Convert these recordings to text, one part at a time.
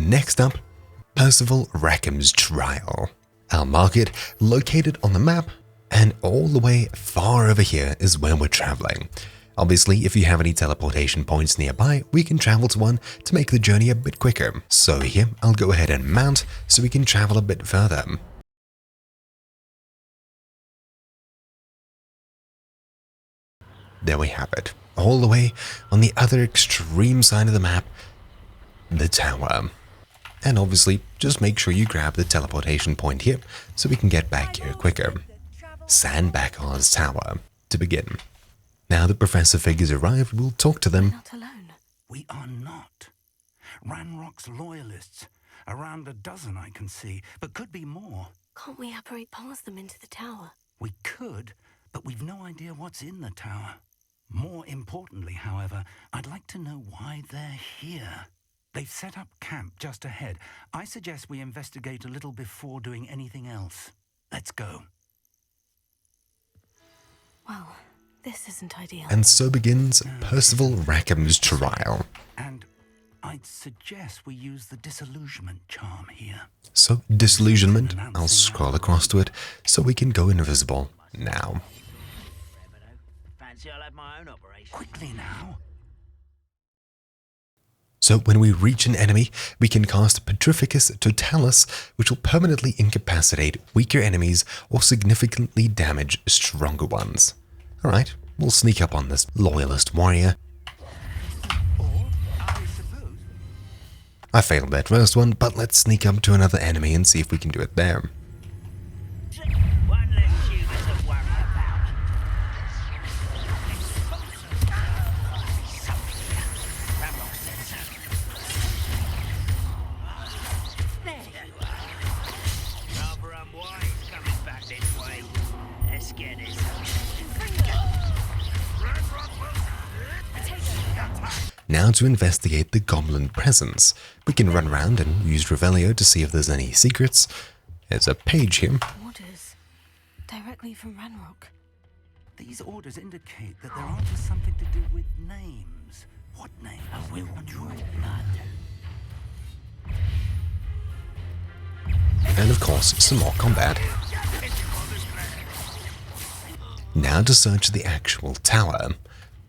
Next up, Percival Rackham's trial. I'll mark it located on the map, and all the way far over here is where we're traveling. Obviously, if you have any teleportation points nearby, we can travel to one to make the journey a bit quicker. So here, I'll go ahead and mount so we can travel a bit further. There we have it. All the way on the other extreme side of the map, the tower. And obviously, just make sure you grab the teleportation point here so we can get back here quicker. Sandbacker's Tower, to begin. Now that Professor Fig has arrived, we'll talk to them. We're not alone. We are not. Ranrock's loyalists. Around a dozen I can see, but could be more. Can't we apparate past them into the tower? We could, but we've no idea what's in the tower. More importantly, however, I'd like to know why they're here. They've set up camp just ahead. I suggest we investigate a little before doing anything else. Let's go. Well, this isn't ideal. And so begins Percival Rackham's trial. And I'd suggest we use the Disillusionment charm here. So, Disillusionment, I'll scroll across to it so we can go invisible now. Fancy I'll have my own operation. Quickly now. So when we reach an enemy, we can cast Petrificus Totalis, which will permanently incapacitate weaker enemies or significantly damage stronger ones. Alright, we'll sneak up on this loyalist warrior. Or, I suppose... I failed that first one, but let's sneak up to another enemy and see if we can do it there. One less humans to worry about. Ramrock said so. There you are. Rather unwise coming back this way. Let's get this. Now to investigate the goblin presence. We can run around and use Revelio to see if there's any secrets. There's a page here. Orders. Directly from Ranrock. These orders indicate that they're onto something to do with names. What names? I will draw blood. And of course, some more combat. Now to search the actual tower.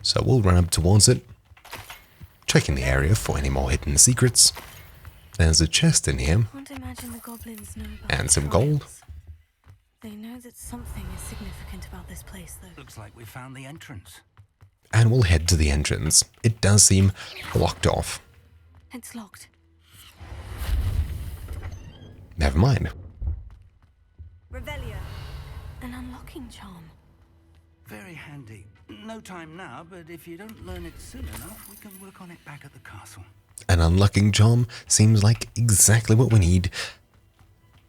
So we'll run up towards it, checking the area for any more hidden secrets. There's a chest in here, Can't imagine the goblins know about and the some gold. trials. They know that something is significant about this place, though. Looks like we found the entrance. And we'll head to the entrance. It does seem blocked off. It's locked. Never mind. Revelio. An unlocking charm. Very handy. No time now, but if you don't learn it soon enough, we can work on it back at the castle. An unlocking charm seems like exactly what we need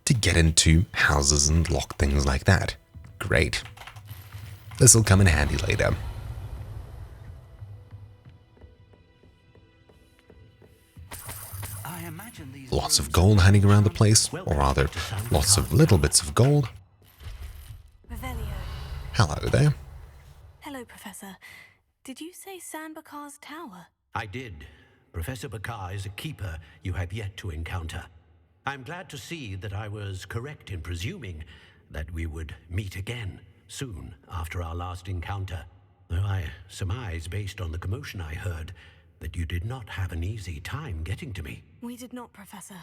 to get into houses and lock things like that. Great. This'll come in handy later. I imagine these Lots of rooms gold are hanging around the charmed- place, or rather, lots of little bits of gold. Revelio. Hello there. Hello, Professor. Did you say Sandbakar's tower? I did. Professor Bakar is a keeper you have yet to encounter. I'm glad to see that I was correct in presuming that we would meet again soon after our last encounter. Though I surmise, based on the commotion I heard, that you did not have an easy time getting to me. We did not, Professor.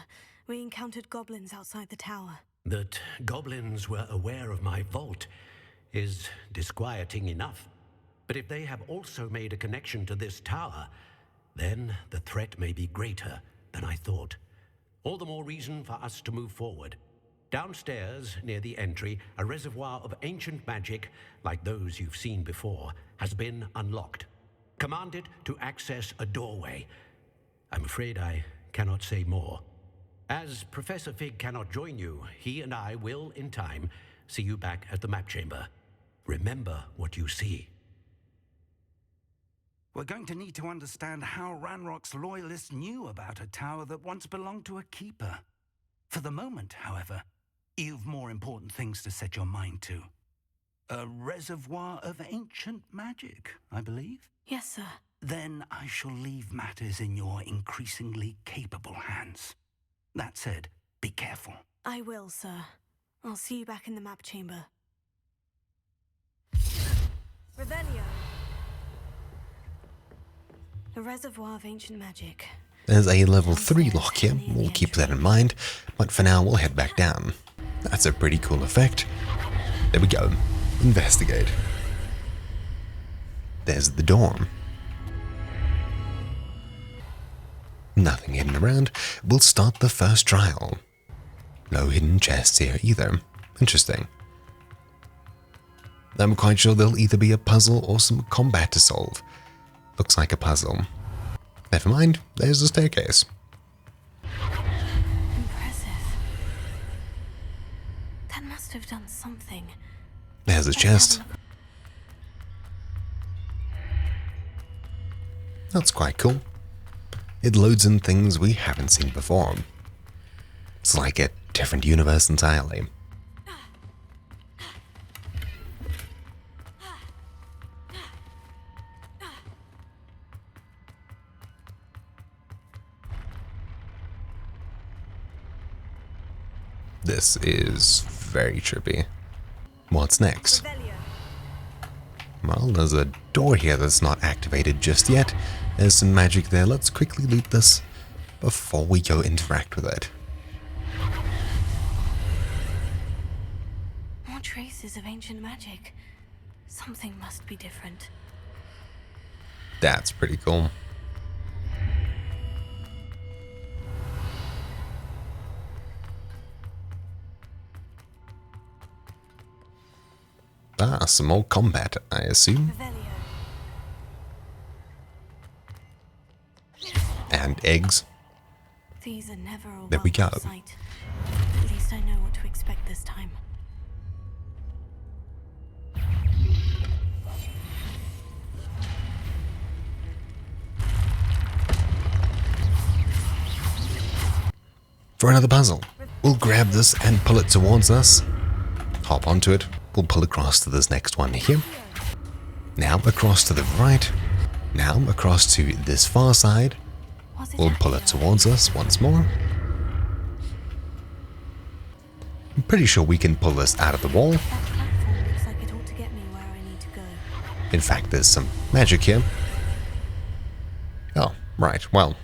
We encountered goblins outside the tower. That goblins were aware of my vault is disquieting enough. But if they have also made a connection to this tower, then the threat may be greater than I thought. All the more reason for us to move forward. Downstairs, near the entry, a reservoir of ancient magic, like those you've seen before, has been unlocked. Commanded to access a doorway. I'm afraid I cannot say more. As Professor Fig cannot join you, he and I will, in time, see you back at the map chamber. Remember what you see. We're going to need to understand how Ranrock's loyalists knew about a tower that once belonged to a keeper. For the moment, however, you've more important things to set your mind to. A reservoir of ancient magic, I believe? Yes, sir. Then I shall leave matters in your increasingly capable hands. That said, be careful. I will, sir. I'll see you back in the map chamber. Revelio. The reservoir of ancient magic. There's a level 3 lock here, we'll keep that in mind, but for now we'll head back down. That's a pretty cool effect. There we go. Investigate. There's the dorm. Nothing hidden around. We'll start the first trial. No hidden chests here either. Interesting. I'm quite sure there'll either be a puzzle or some combat to solve. Looks like a puzzle. Never mind, there's the staircase. Impressive. That must have done something. There's a chest. That's quite cool. It loads in things we haven't seen before. It's like a different universe entirely. This is very trippy. What's next? Well, there's a door here that's not activated just yet. There's some magic there. Let's quickly loot this before we go interact with it. More traces of ancient magic. Something must be different. That's pretty cool. Ah, some more combat, I assume. And eggs. These are never a There we go. welcome sight. At least I know what to expect this time. For another puzzle. We'll grab this and pull it towards us. Hop onto it. We'll pull across to this next one here. Now across to the right. Now across to this far side. We'll pull it towards us once more. I'm pretty sure we can pull this out of the wall. That platform looks like it ought to get me where I need to go. In fact, there's some magic here. Oh, right, well.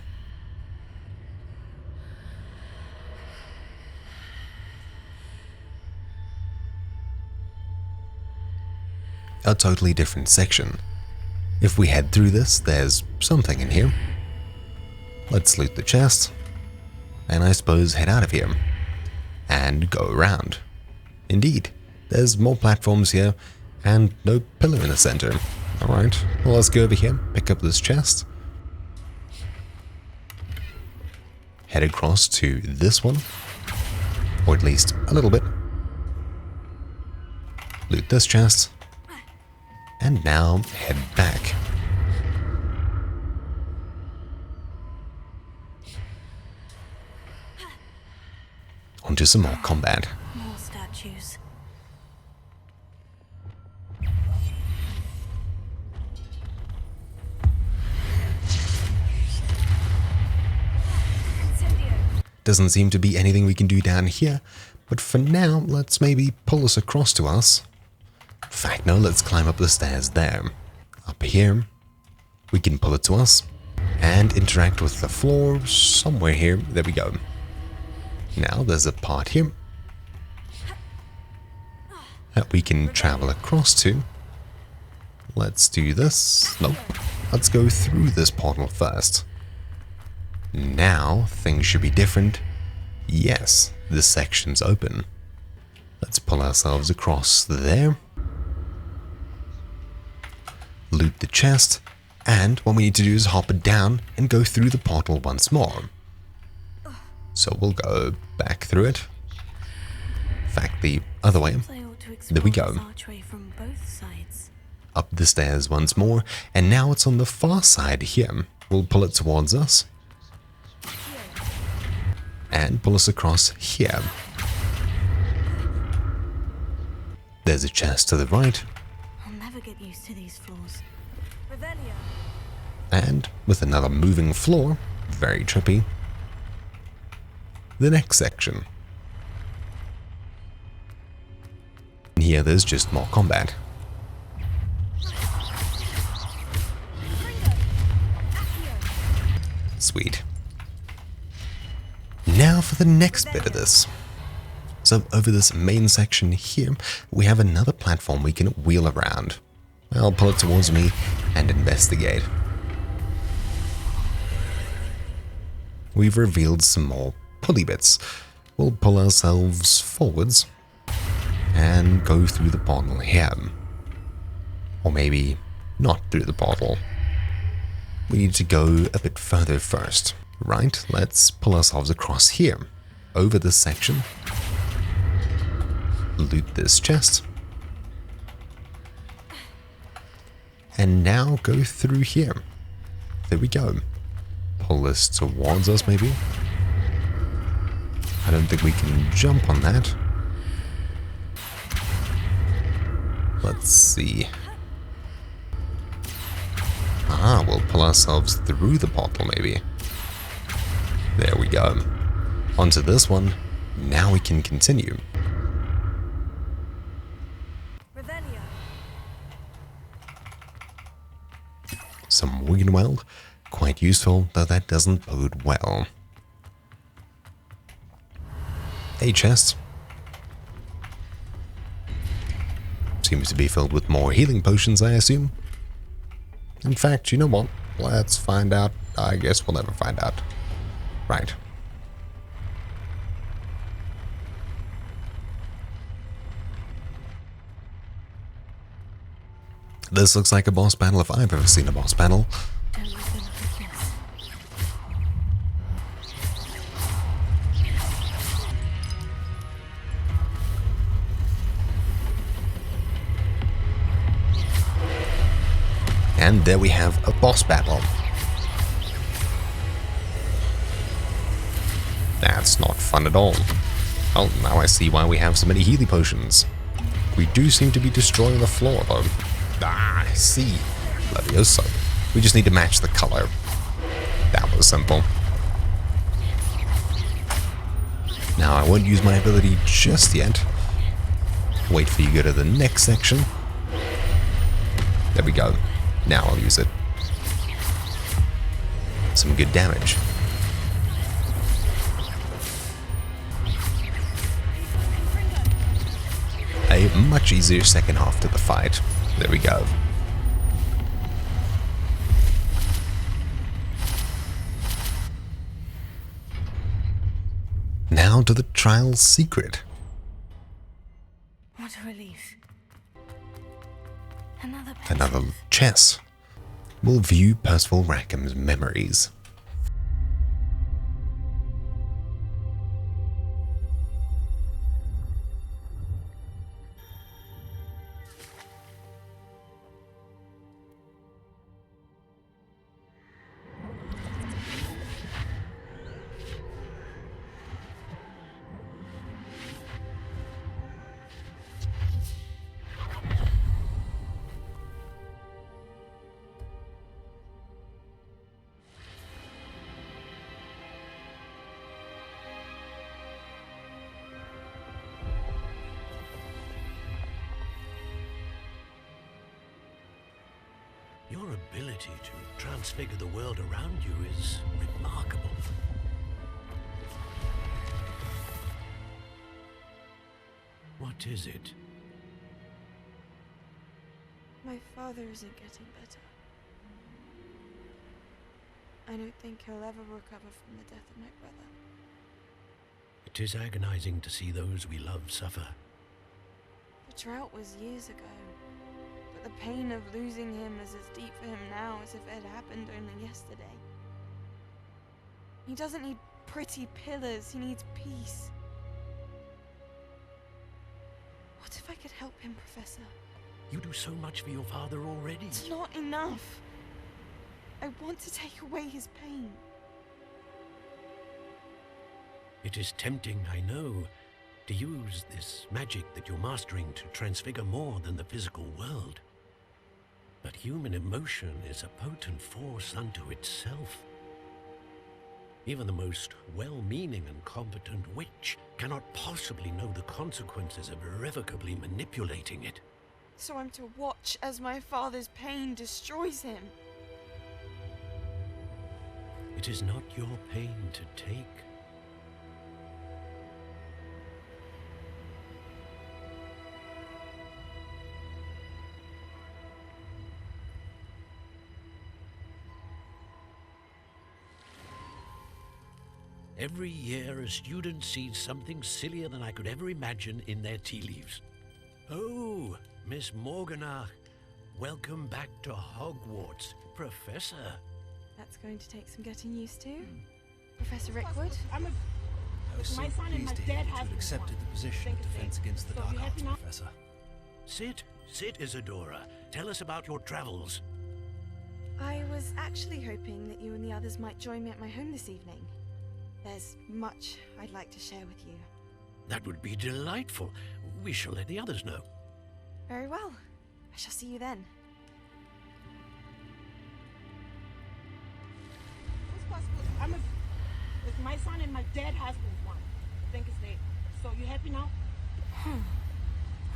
A totally different section. If we head through this, there's something in here. Let's loot the chest, and I suppose head out of here, and go around. Indeed, there's more platforms here, and no pillar in the center. Alright, well let's go over here, pick up this chest, head across to this one, or at least a little bit, loot this chest, and now head back. Onto some more combat. More statues. Doesn't seem to be anything we can do down here, but for now, let's maybe pull this across to us. In fact, no, let's climb up the stairs there. Up here, we can pull it to us and interact with the floor somewhere here. There we go. Now there's a part here that we can travel across to. Let's do this. Nope. Let's go through this portal first. Now things should be different. Yes, this section's open. Let's pull ourselves across there. Loot the chest, and what we need to do is hop it down and go through the portal once more. So we'll go back through it. In fact, the other way. There we go. From both sides. Up the stairs once more, and now it's on the far side here. We'll pull it towards us. And pull us across here. There's a chest to the right. I'll never get used to these floors. Revelio. And with another moving floor, very trippy. the next section. And here there's just more combat. Sweet. Now for the next bit of this. So over this main section here, we have another platform we can wheel around. I'll pull it towards me and investigate. We've revealed some more pulley bits. We'll pull ourselves forwards and go through the portal here. Or maybe not through the portal. We need to go a bit further first. Right, let's pull ourselves across here, over this section. Loot this chest. And now go through here. There we go. Pull this towards us, maybe. I don't think we can jump on that. Let's see. Ah, we'll pull ourselves through the portal, maybe. There we go. Onto this one. Now we can continue. Some wing weld. Quite useful, though that doesn't bode well. A chest. Seems to be filled with more healing potions, I assume. In fact, you know what? Let's find out. I guess we'll never find out. Right. This looks like a boss battle if I've ever seen a boss battle. And there we have a boss battle. That's not fun at all. Oh, now I see why we have so many healing potions. We do seem to be destroying the floor, though. Ah, I see. Levioso. We just need to match the color. That was simple. Now, I won't use my ability just yet. Wait for you to go to the next section. There we go. Now I'll use it. Some good damage. A much easier second half to the fight. There we go. Now to the trial's secret. What a relief. Another chest. We'll view Percival Rackam's memories. Your ability to transfigure the world around you is remarkable. What is it? My father isn't getting better. I don't think he'll ever recover from the death of my brother. It is agonizing to see those we love suffer. The drought was years ago. But the pain of losing him is as deep for him now as if it had happened only yesterday. He doesn't need pretty pillars, he needs peace. What if I could help him, Professor? You do so much for your father already. It's not enough. I want to take away his pain. It is tempting, I know, to use this magic that you're mastering to transfigure more than the physical world. But human emotion is a potent force unto itself. Even the most well-meaning and competent witch cannot possibly know the consequences of irrevocably manipulating it. So I'm to watch as my father's pain destroys him. It is not your pain to take. Every year, a student sees something sillier than I could ever imagine in their tea leaves. Oh, Miss Morganach, welcome back to Hogwarts, Professor. That's going to take some getting used to. Professor Rickwood? I was so pleased to hear that you had accepted the position of Defense Against the Dark Arts, Professor. Sit, Isadora. Tell us about your travels. I was actually hoping that you and the others might join me at my home this evening. There's much I'd like to share with you. That would be delightful. We shall let the others know. Very well. I shall see you then. It's my son and my dead husband's one. I think it's there. So you happy now?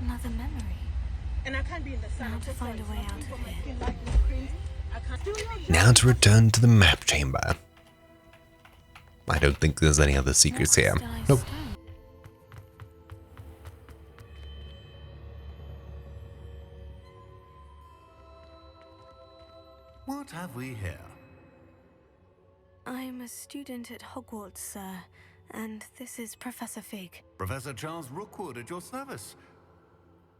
Another memory. And I can't be in the sun. Now to find a way out of here. Now to return to the map chamber. I don't think there's any other secrets here. Nope. What have we here? I'm a student at Hogwarts, sir, and this is Professor Fig. Professor Charles Rookwood at your service.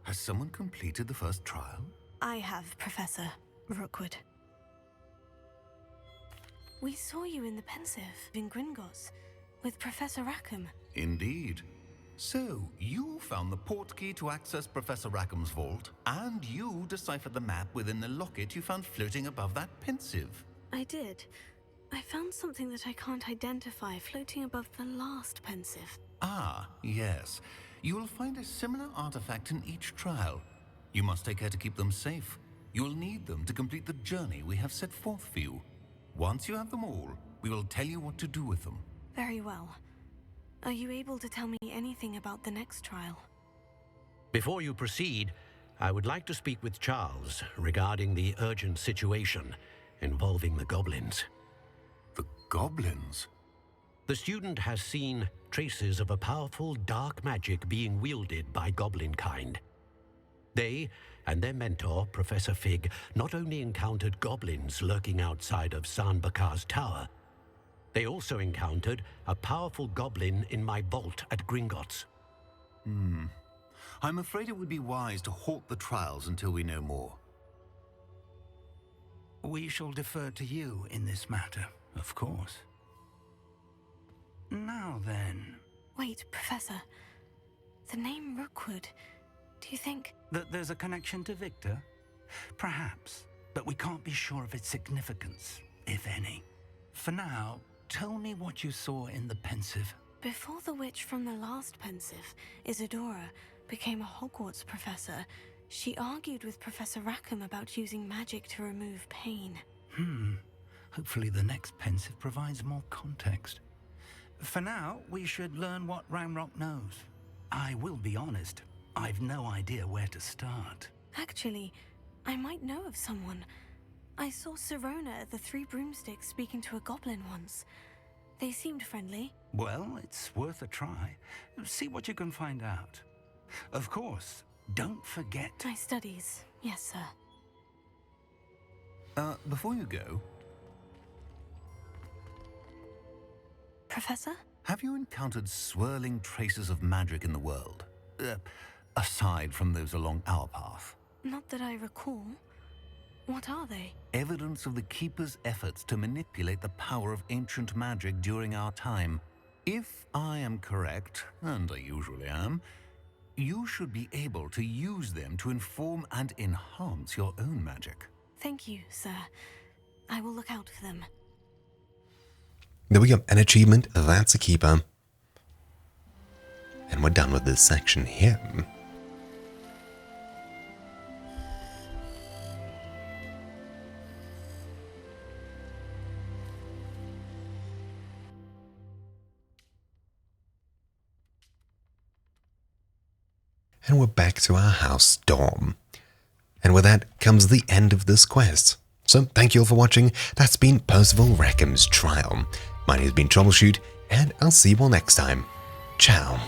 Has someone completed the first trial? I have, Professor Rookwood. We saw you in the Pensive in Gringotts with Professor Rackham. Indeed. So, you found the portkey to access Professor Rackham's vault, and you deciphered the map within the locket you found floating above that Pensive. I did. I found something that I can't identify floating above the last Pensive. Ah, yes. You will find a similar artifact in each trial. You must take care to keep them safe. You will need them to complete the journey we have set forth for you. Once you have them all, we will tell you what to do with them. Very well. Are you able to tell me anything about the next trial? Before you proceed, I would like to speak with Charles regarding the urgent situation involving the goblins. The goblins? The student has seen traces of a powerful dark magic being wielded by goblin kind. They and their mentor, Professor Fig, not only encountered goblins lurking outside of Sanbakar's tower, they also encountered a powerful goblin in my vault at Gringotts. I'm afraid it would be wise to halt the trials until we know more. We shall defer to you in this matter, of course. Now then... Wait, Professor. The name Rookwood. Do you think... that there's a connection to Victor? Perhaps, but we can't be sure of its significance, if any. For now, tell me what you saw in the Pensive. Before the witch from the last Pensive, Isadora, became a Hogwarts professor, she argued with Professor Rackham about using magic to remove pain. Hopefully the next Pensive provides more context. For now, we should learn what Ranrock knows. I will be honest, I've no idea where to start. Actually, I might know of someone. I saw Sirona at the Three Broomsticks speaking to a goblin once. They seemed friendly. Well, it's worth a try. See what you can find out. Of course, don't forget... My studies, yes, sir. Before you go, Professor? have you encountered swirling traces of magic in the world? Aside from those along our path. Not that I recall. What are they? Evidence of the Keeper's efforts to manipulate the power of ancient magic during our time. If I am correct, and I usually am, you should be able to use them to inform and enhance your own magic. Thank you, sir. I will look out for them. There we go, an achievement, that's a keeper. And we're done with this section here. and we're back to our house dorm. And with that comes the end of this quest. So thank you all for watching. That's been Percival Rackham's Trial. My name has been Troubleshoot, and I'll see you all next time. Ciao.